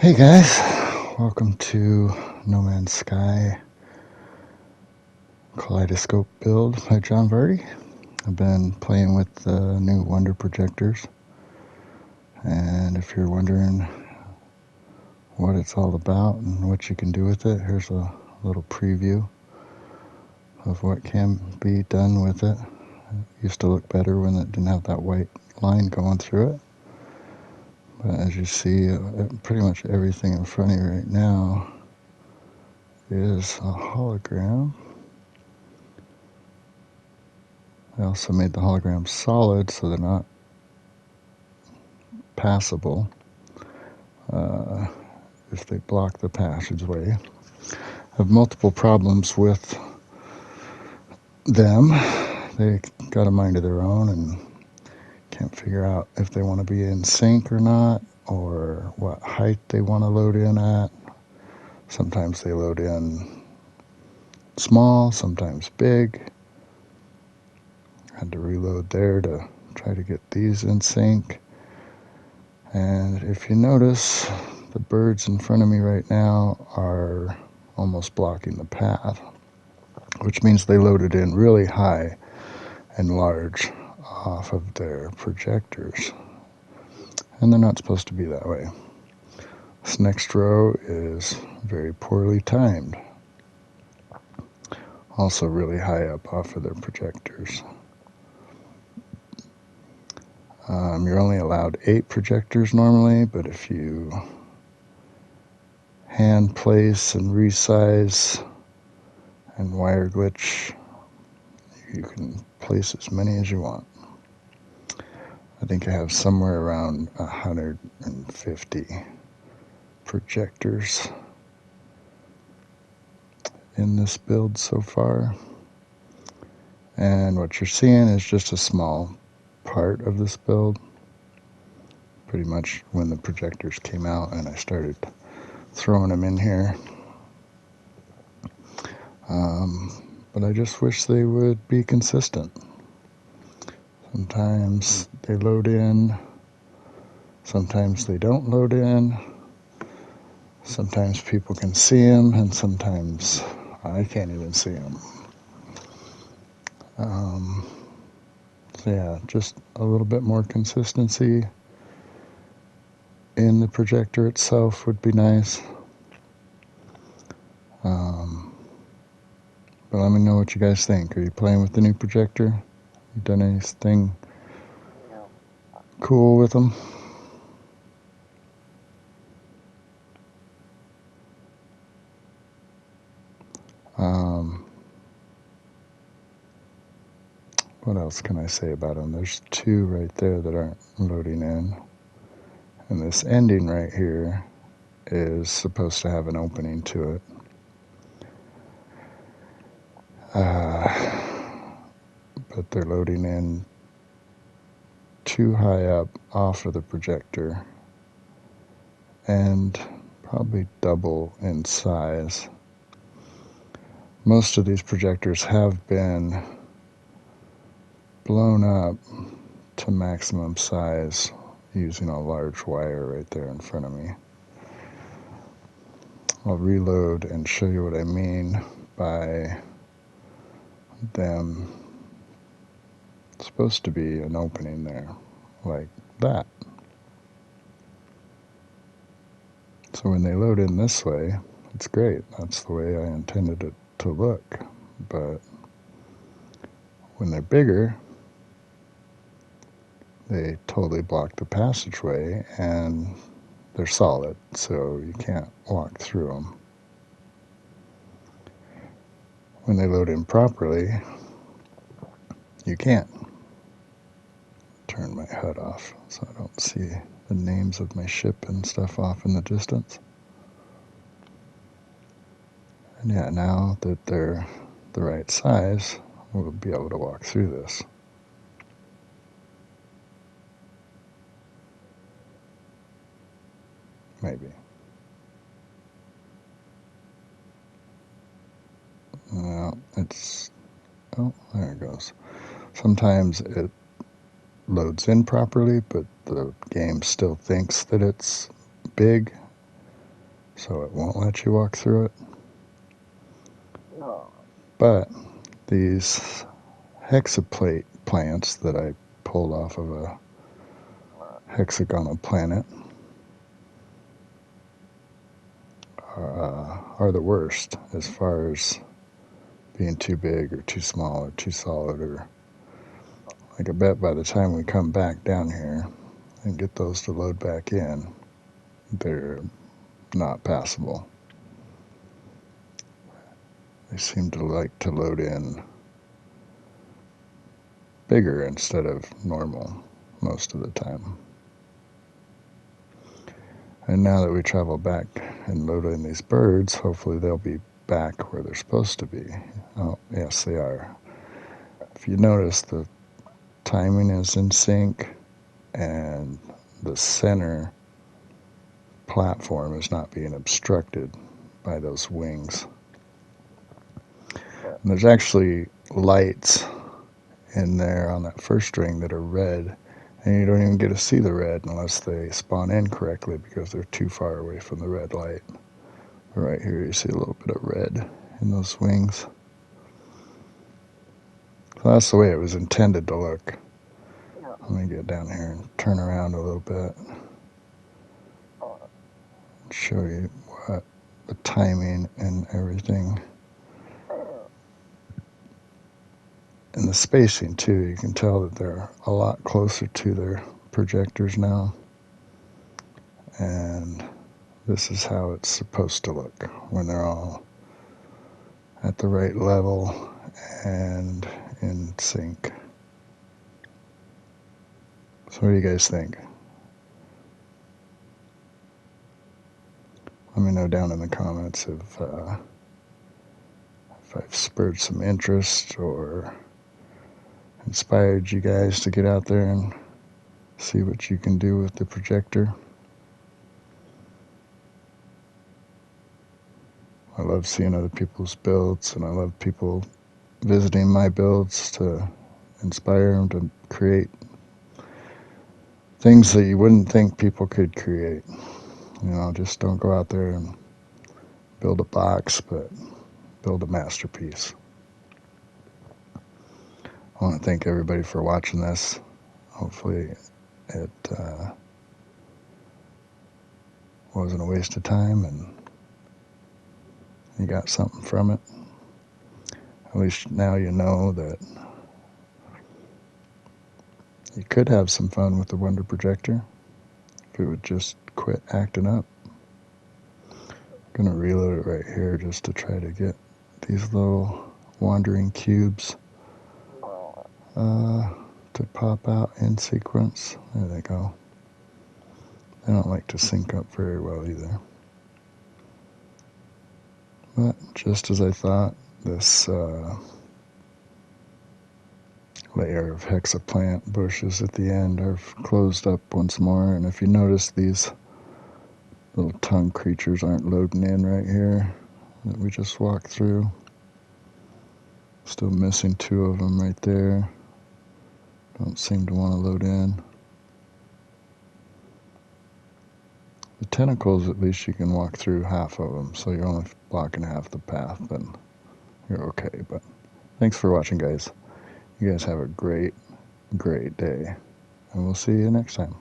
Hey guys, welcome to No Man's Sky Kaleidoscope build by John Vardy. I've been playing with the new Wonder projectors, and if you're wondering what it's all about and what you can do with it, here's a little preview of what can be done with it. It used to look better when it didn't have that white line going through it. But as you see, pretty much everything in front of you right now is a hologram. I also made the holograms solid so they're not passable if they block the passageway. I have multiple problems with them. They got a mind of their own and can't figure out if they want to be in sync or not, or what height they want to load in at. Sometimes they load in small, sometimes big. Had to reload there to try to get these in sync. And if you notice, the birds in front of me right now are almost blocking the path, which means they loaded in really high and large off of their projectors. And they're not supposed to be that way. This next row is very poorly timed. Also really high up off of their projectors. You're only allowed 8 projectors normally, but if you hand place and resize and wire glitch, you can place as many as you want. I think I have somewhere around 150 projectors in this build so far. And what you're seeing is just a small part of this build. Pretty much when the projectors came out and I started throwing them in here. But I just wish they would be consistent. Sometimes they load in, sometimes they don't load in, sometimes people can see them, and sometimes I can't even see them. So yeah, just a little bit more consistency in the projector itself would be nice. But let me know what you guys think. Are you playing with the new projector? You done anything cool with them? What else can I say about them? There's 2 right there that aren't loading in. And this ending right here is supposed to have an opening to it. But they're loading in too high up off of the projector and probably double in size. Most of these projectors have been blown up to maximum size using a large wire right there in front of me. I'll reload and show you what I mean by them. It's supposed to be an opening there, like that. So when they load in this way, it's great. That's the way I intended it to look. But when they're bigger, they totally block the passageway and they're solid, so you can't walk through them. When they load in properly, you can't. Turn my HUD off so I don't see the names of my ship and stuff off in the distance. And yeah, now that they're the right size, we'll be able to walk through this. Maybe. Well, it's... oh, there it goes. Sometimes it loads in properly, but the game still thinks that it's big, so it won't let you walk through it. No. But these hexaplate plants that I pulled off of a hexagonal planet are the worst as far as being too big or too small or too solid, or like I bet by the time we come back down here and get those to load back in, they're not passable. They seem to like to load in bigger instead of normal most of the time. And now that we travel back and load in these birds, hopefully they'll be back where they're supposed to be. Oh, yes, they are. If you notice, the timing is in sync, and the center platform is not being obstructed by those wings. And there's actually lights in there on that first string that are red, and you don't even get to see the red unless they spawn in correctly because they're too far away from the red light. But right here you see a little bit of red in those wings. So that's the way it was intended to look. Let me get down here and turn around a little bit and show you what the timing and everything. And the spacing too, you can tell that they're a lot closer to their projectors now. And this is how it's supposed to look when they're all at the right level and in sync. So what do you guys think? Let me know down in the comments if I've spurred some interest or inspired you guys to get out there and see what you can do with the projector. I love seeing other people's builds, and I love people visiting my builds to inspire them to create things that you wouldn't think people could create. You know, just don't go out there and build a box, but build a masterpiece. I want to thank everybody for watching this. Hopefully it wasn't a waste of time and you got something from it. At least now you know that you could have some fun with the Wonder Projector if it would just quit acting up. I'm going to reload it right here just to try to get these little wandering cubes to pop out in sequence. There they go. They don't like to sync up very well either. But just as I thought, this layer of hexaplant bushes at the end are closed up once more. And if you notice, these little tongue creatures aren't loading in right here that we just walked through. Still missing two of them right there. Don't seem to want to load in. The tentacles, at least you can walk through half of them, so you're only blocking half the path, then you're okay. But thanks for watching, guys. You guys have a great day, and we'll see you next time.